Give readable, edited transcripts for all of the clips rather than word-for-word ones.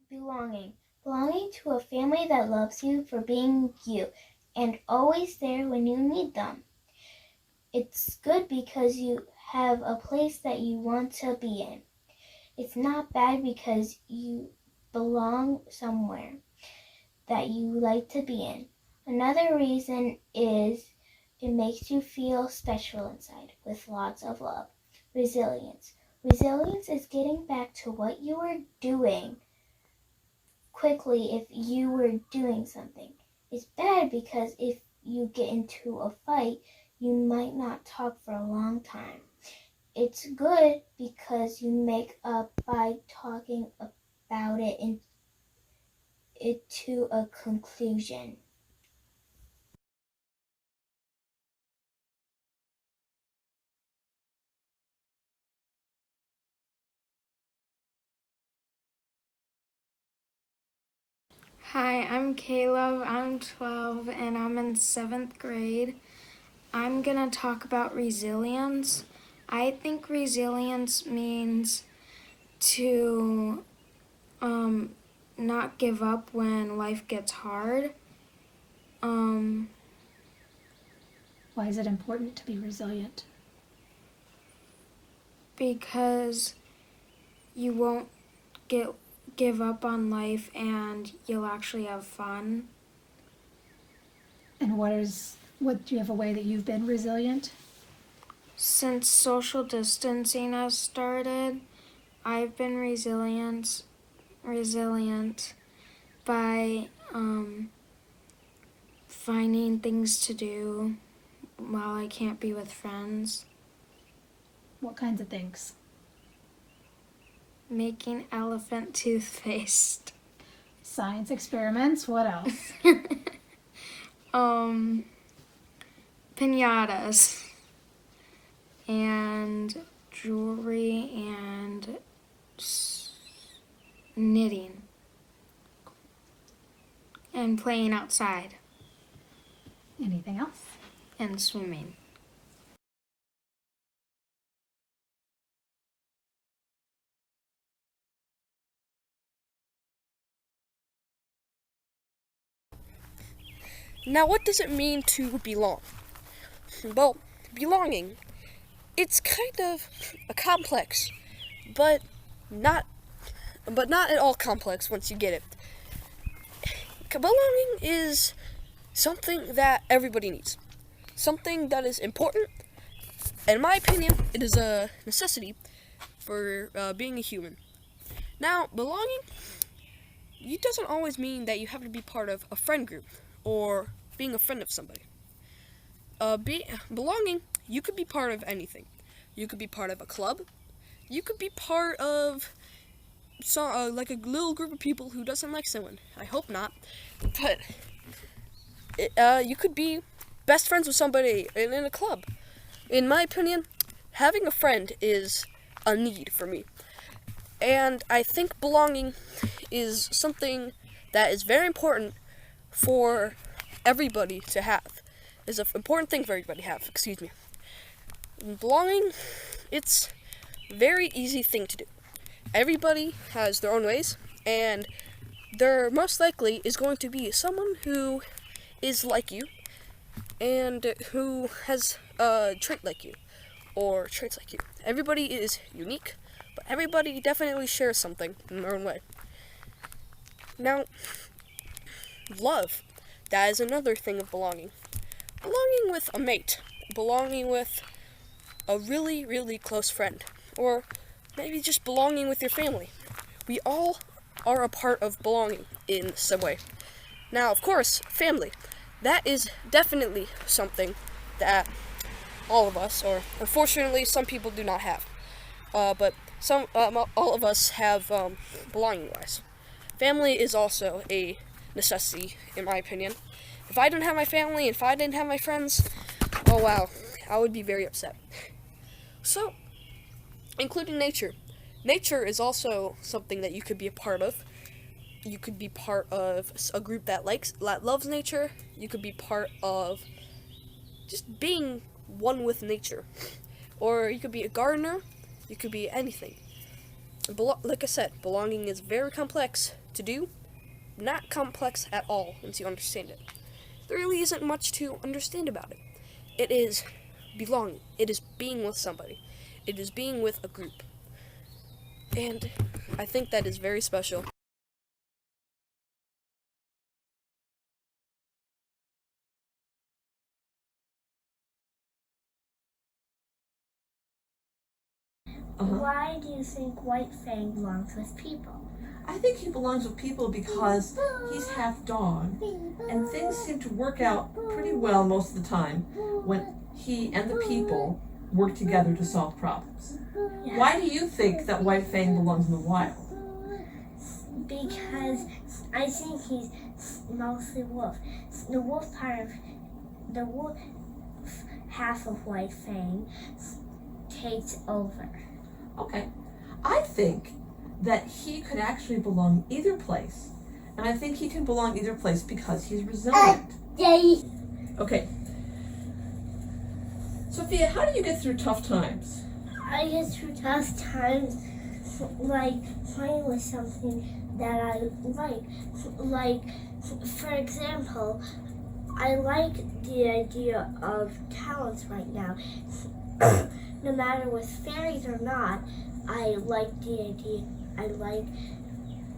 Belonging. Belonging to a family that loves you for being you and always there when you need them. It's good because you have a place that you want to be in. It's not bad because you belong somewhere that you like to be in. Another reason is it makes you feel special inside with lots of love. Resilience. Resilience is getting back to what you were doing quickly if you were doing something. It's bad because if you get into a fight, you might not talk for a long time. It's good because you make up by talking about it to a conclusion. Hi, I'm Caleb. I'm 12 and I'm in 7th grade. I'm going to talk about resilience. I think resilience means to not give up when life gets hard. Why is it important to be resilient? Because you won't give up on life and you'll actually have fun. And what do you have a way that you've been resilient? Since social distancing has started, I've been resilient by finding things to do while I can't be with friends. What kinds of things? Making elephant toothpaste. Science experiments, what else? Pinatas. And jewelry and knitting. And playing outside. Anything else? And swimming. Now, what does it mean to belong? Well, belonging, it's kind of a complex, but not at all complex once you get it. Belonging is something that everybody needs, something that is important. In my opinion, it is a necessity for being a human. Now, belonging, it doesn't always mean that you have to be part of a friend group or being a friend of somebody. Belonging, you could be part of anything. You could be part of a club. You could be part of like a little group of people who doesn't like someone. I hope not. But you could be best friends with somebody in a club. In my opinion, having a friend is a need for me. And I think belonging is something that is very important for everybody to have. Is an important thing for everybody to have, excuse me. Belonging, it's a very easy thing to do. Everybody has their own ways, and there most likely is going to be someone who is like you, and who has a trait like you, or traits like you. Everybody is unique, but everybody definitely shares something in their own way. Now, love. That is another thing of belonging. Belonging with a mate. Belonging with a really, really close friend. Or maybe just belonging with your family. We all are a part of belonging in some way. Now, of course, family. That is definitely something that all of us, or unfortunately some people do not have. But all of us have belonging-wise. Family is also a necessity, in my opinion. If I didn't have my family, if I didn't have my friends, oh wow, I would be very upset. So, including nature. Nature is also something that you could be a part of. You could be part of a group that loves nature. You could be part of just being one with nature. Or you could be a gardener. You could be anything. Like I said, belonging is very complex to do. Not complex at all once you understand it. There really isn't much to understand about it. It is belonging. It is being with somebody. It is being with a group. And I think that is very special. Why do you think White Fang belongs with people? I think he belongs with people because he's half dog, and things seem to work out pretty well most of the time when he and the people work together to solve problems. Yeah. Why do you think that White Fang belongs in the wild? Because I think he's mostly wolf. The wolf half of White Fang takes over. Okay. I think that he could actually belong either place, and I think he can belong either place because he's resilient. Okay. Sophia, how do you get through tough times? I get through tough times like playing with something that I like. Like, for example, I like the idea of talents right now. No matter with fairies or not, I like the idea. I like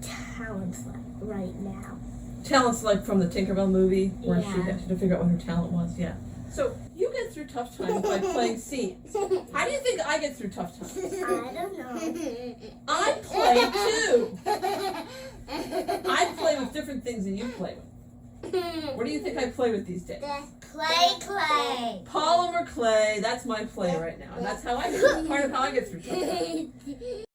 talents right now. Talents like from the Tinkerbell movie, where she Yeah. had to figure out what her talent was, yeah. So you get through tough times by playing scenes. How do you think I get through tough times? I don't know. I play too. I play with different things than you play with. What do you think I play with these days? Clay. Polymer clay. That's my play right now. And that's how I get part of how I get through tough times.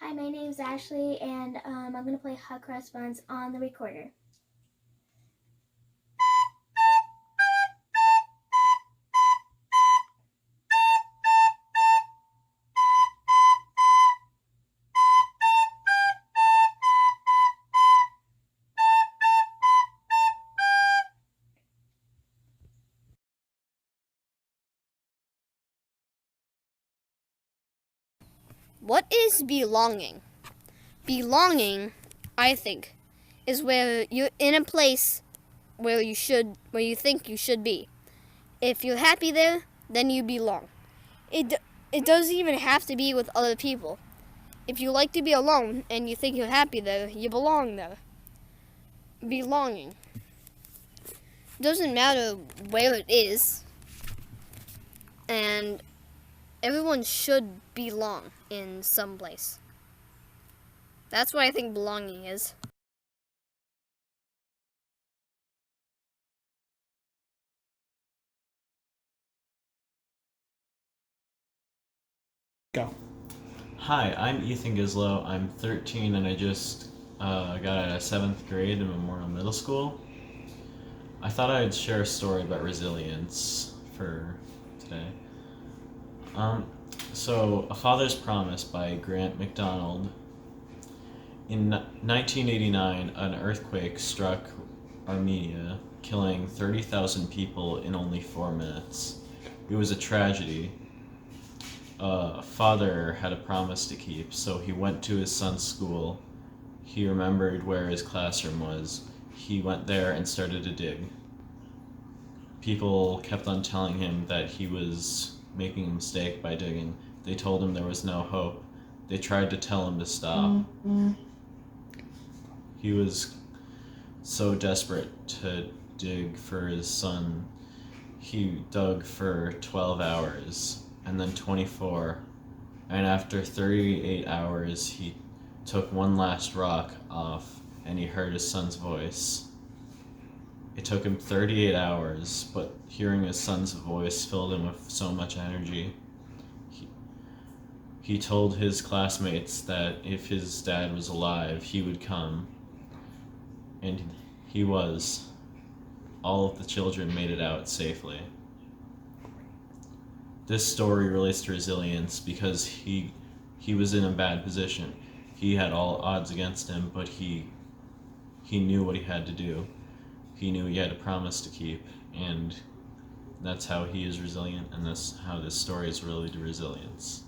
Hi, my name's Ashley, and I'm going to play Hot Cross Buns on the recorder. What is belonging? Belonging, I think, is where you're in a place where you think you should be. If you're happy there, then you belong. It doesn't even have to be with other people. If you like to be alone and you think you're happy there, you belong there. Belonging. Doesn't matter where it is, and everyone should belong in some place. That's what I think belonging is. Go. Hi, I'm Ethan Gislow. I'm 13 and I just got out of 7th grade in Memorial Middle School. I thought I'd share a story about resilience for today. So, A Father's Promise by Grant MacDonald. In 1989, an earthquake struck Armenia, killing 30,000 people in only 4 minutes. It was a tragedy. A father had a promise to keep, so he went to his son's school he remembered where his classroom was. He went there and started to dig. People kept on telling him that he was making a mistake by digging. They told him there was no hope. They tried to tell him to stop. He was so desperate to dig for his son. He dug for 12 hours and then 24. And after 38 hours, he took one last rock off and he heard his son's voice. It took him 38 hours, but hearing his son's voice filled him with so much energy. He told his classmates that if his dad was alive, he would come. And he was. All of the children made it out safely. This story relates to resilience because he was in a bad position. He had all odds against him, but he knew what he had to do. He knew he had a promise to keep, and that's how he is resilient, and that's how this story is related to resilience.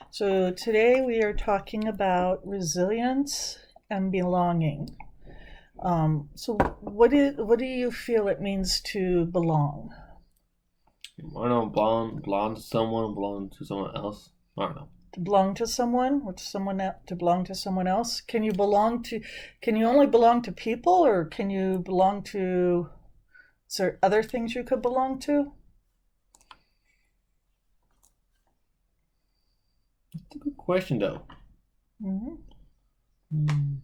So today we are talking about resilience and belonging. So what do you feel it means to belong? I don't know, belong to someone, belong to someone else. I don't know. To belong to someone, or to belong to someone else? Can you only belong to people, or can you belong to, is there other things you could belong to? That's a good question, though. Mm-hmm.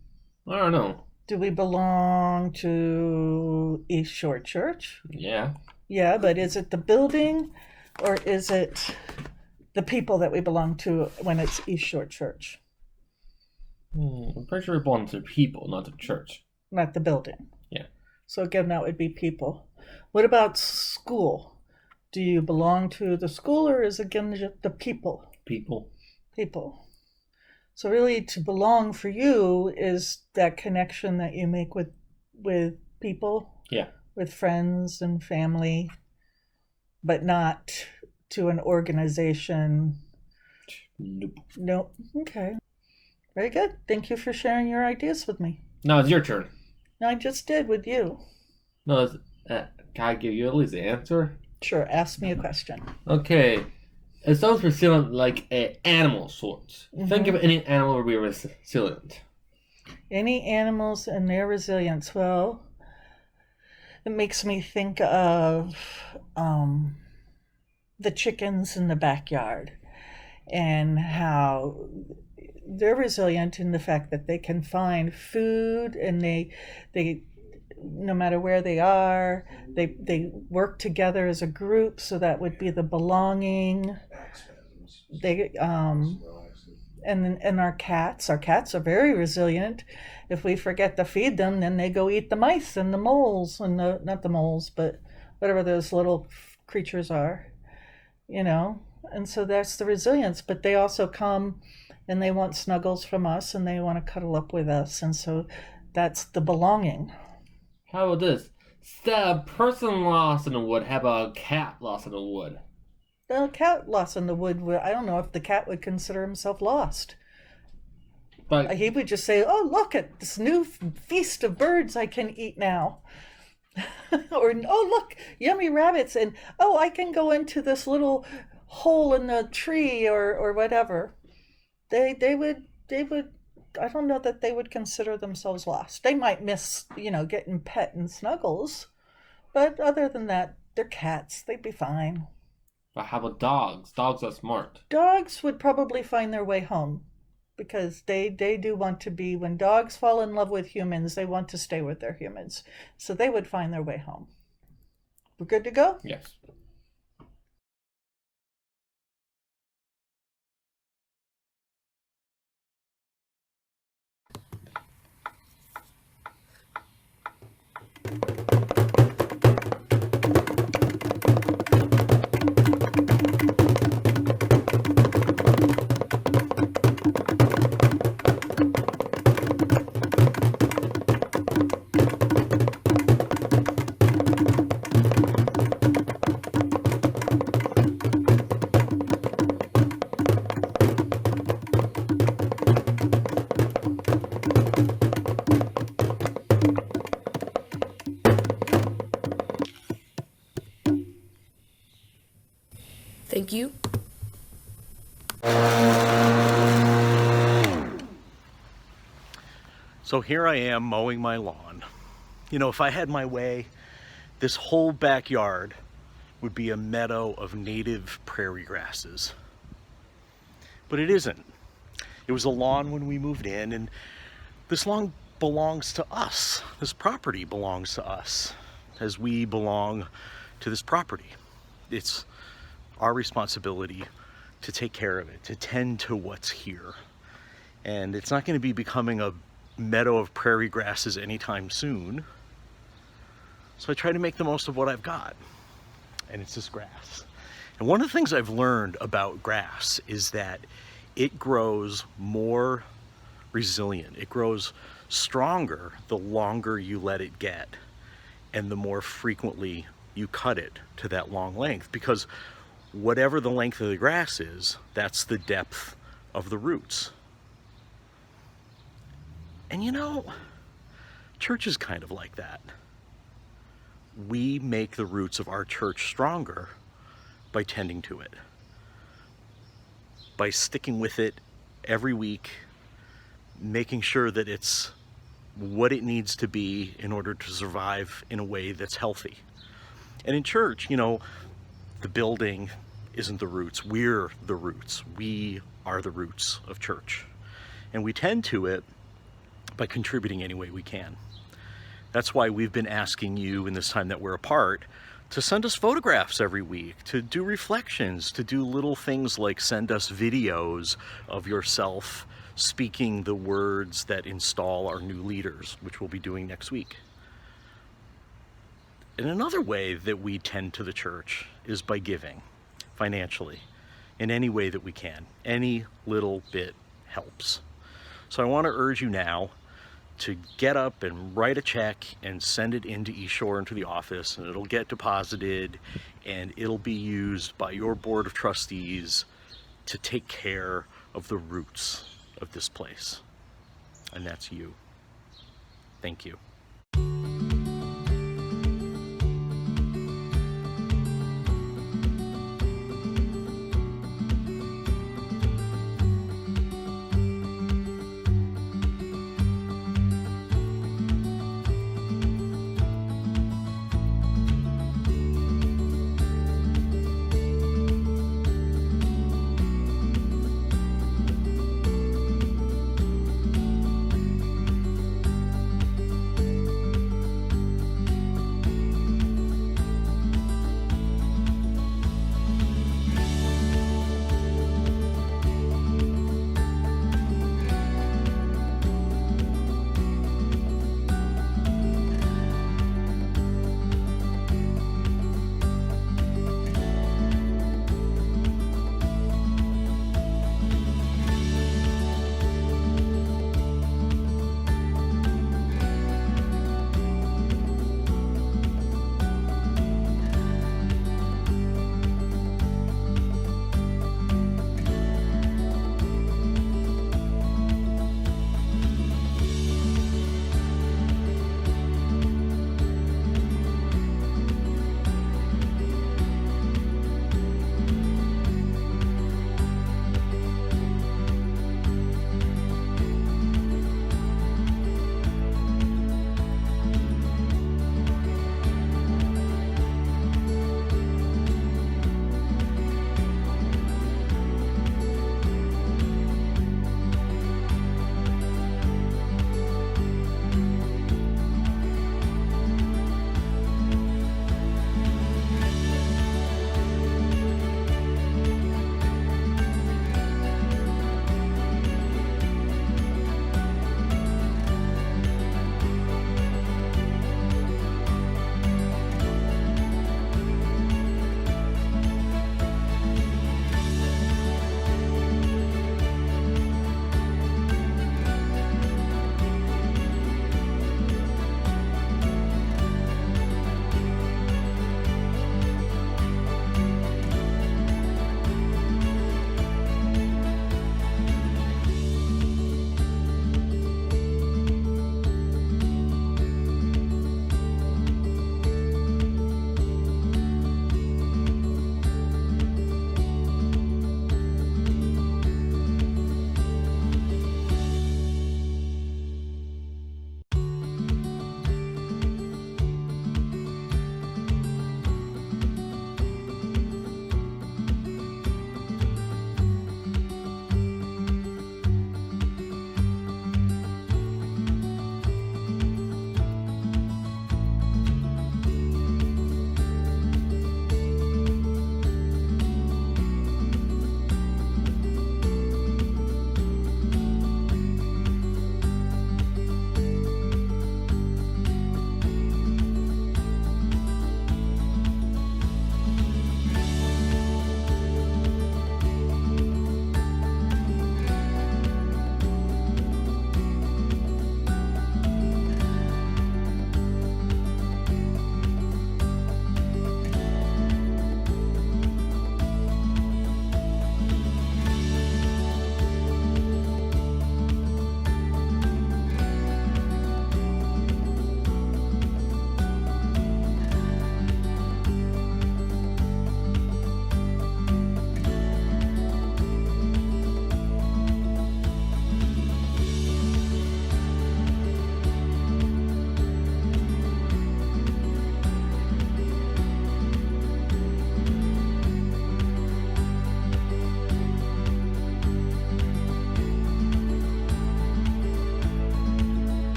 I don't know. Do we belong to East Shore Church? Yeah. Yeah, but is it the building, or is it the people that we belong to when it's East Shore Church? I'm pretty sure we belong to people, not to church. Not the building. Yeah. So again, that would be people. What about school? Do you belong to the school, or is it again the people? People. People. So really, to belong for you is that connection that you make with people. Yeah. With friends and family, but not to an organization. Nope. Nope. Okay. Very good. Thank you for sharing your ideas with me. No, it's your turn. I just did with you. No, can I give you at least the answer? Sure. Ask me a question. Okay. It sounds resilient like an animal sort. Think of any animal would be resilient. Any animals and their resilience? Well, it makes me think of the chickens in the backyard and how they're resilient in the fact that they can find food, and they no matter where they are, they work together as a group, so that would be the belonging. They and our cats are very resilient. If we forget to feed them, then they go eat the mice and the moles, and not the moles, but whatever those little creatures are, and so that's the resilience. But they also come and they want snuggles from us, and they want to cuddle up with us, and so that's the belonging. How about this? Instead of a person lost in the wood, how about a cat lost in the wood? The cat lost in the wood, I don't know if the cat would consider himself lost. But He would just say, oh, look at this new feast of birds I can eat now. Or, oh, look, yummy rabbits. And, oh, I can go into this little hole in the tree, or whatever. They would, I don't know that they would consider themselves lost. They might miss, getting pet and snuggles. But other than that, they're cats. They'd be fine. But how about dogs? Dogs are smart. Dogs would probably find their way home, because they do want to be, when dogs fall in love with humans, they want to stay with their humans. So they would find their way home. We're good to go? Yes. Thank you. So here I am mowing my lawn. You know, if I had my way, this whole backyard would be a meadow of native prairie grasses. But it isn't. It was a lawn when we moved in, and this lawn belongs to us. This property belongs to us, as we belong to this property. It's our responsibility to take care of it, to tend to what's here. And it's not going to be becoming a meadow of prairie grasses anytime soon. So I try to make the most of what I've got, and it's this grass. And one of the things I've learned about grass is that it grows more resilient. It grows stronger the longer you let it get, and the more frequently you cut it to that long length, because whatever the length of the grass is, that's the depth of the roots. And you know, church is kind of like that. We make the roots of our church stronger by tending to it, by sticking with it every week, making sure that it's what it needs to be in order to survive in a way that's healthy. And in church, you know, the building isn't the roots. We're the roots. We are the roots of church. And we tend to it by contributing any way we can. That's why we've been asking you in this time that we're apart to send us photographs every week, to do reflections, to do little things like send us videos of yourself speaking the words that install our new leaders, which we'll be doing next week. And another way that we tend to the church is by giving financially in any way that we can. Any little bit helps. So I want to urge you now to get up and write a check and send it into East Shore, into the office, and it'll get deposited and it'll be used by your board of trustees to take care of the roots of this place. And that's you. Thank you.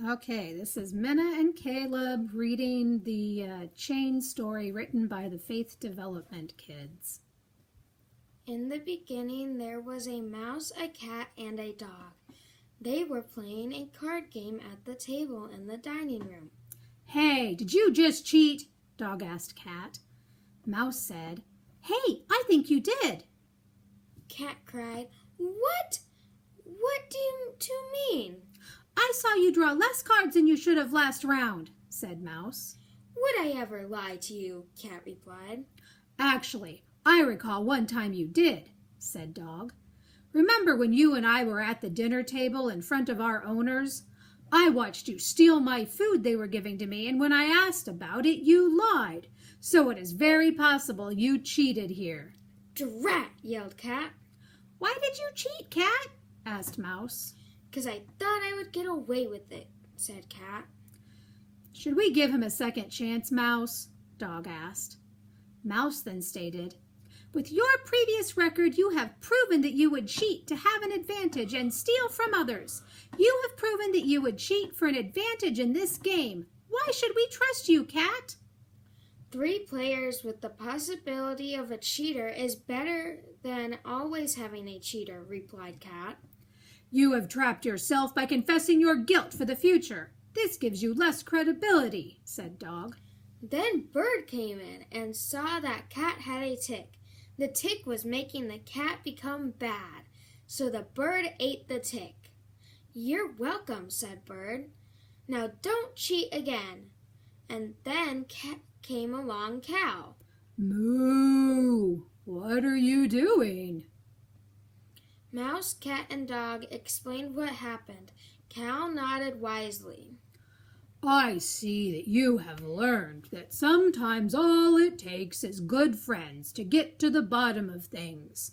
Okay, this is Minna and Caleb reading the chain story written by the Faith Development Kids. In the beginning, there was a mouse, a cat, and a dog. They were playing a card game at the table in the dining room. Hey, did you just cheat? Dog asked Cat. Mouse said, Hey, I think you did. Cat cried, What? What do you two mean? I saw you draw less cards than you should have last round, said Mouse. Would I ever lie to you? Cat replied. Actually, I recall one time you did, said Dog. Remember when you and I were at the dinner table in front of our owners? I watched you steal my food they were giving to me, and when I asked about it, you lied. So it is very possible you cheated here. Drat, yelled Cat. Why did you cheat, Cat? Asked Mouse. 'Cause I thought I would get away with it, said Cat. Should we give him a second chance, Mouse? Dog asked. Mouse then stated, With your previous record, you have proven that you would cheat to have an advantage and steal from others. You have proven that you would cheat for an advantage in this game. Why should we trust you, Cat? 3 players with the possibility of a cheater is better than always having a cheater, replied Cat. You have trapped yourself by confessing your guilt for the future. This gives you less credibility, said Dog. Then Bird came in and saw that Cat had a tick. The tick was making the cat become bad, so the bird ate the tick. You're welcome, said Bird. Now don't cheat again. And then came along Cow. Moo! What are you doing? Mouse, Cat, and Dog explained what happened. Cow nodded wisely. I see that you have learned that sometimes all it takes is good friends to get to the bottom of things.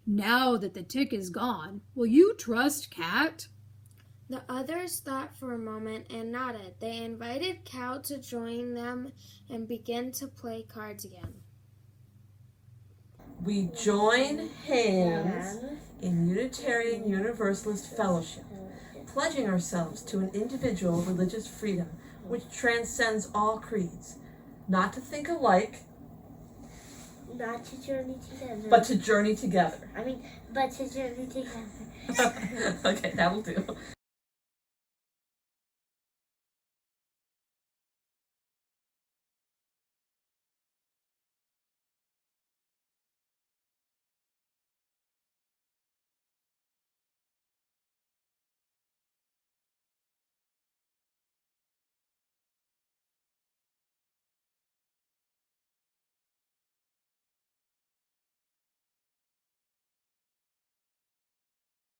Now that the tick is gone, will you trust Cat? The others thought for a moment and nodded. They invited Cow to join them and began to play cards again. We join hands in Unitarian Universalist Fellowship, pledging ourselves to an individual religious freedom which transcends all creeds, not to think alike, Not to journey together. but to journey together. But to journey together. Okay, that'll do.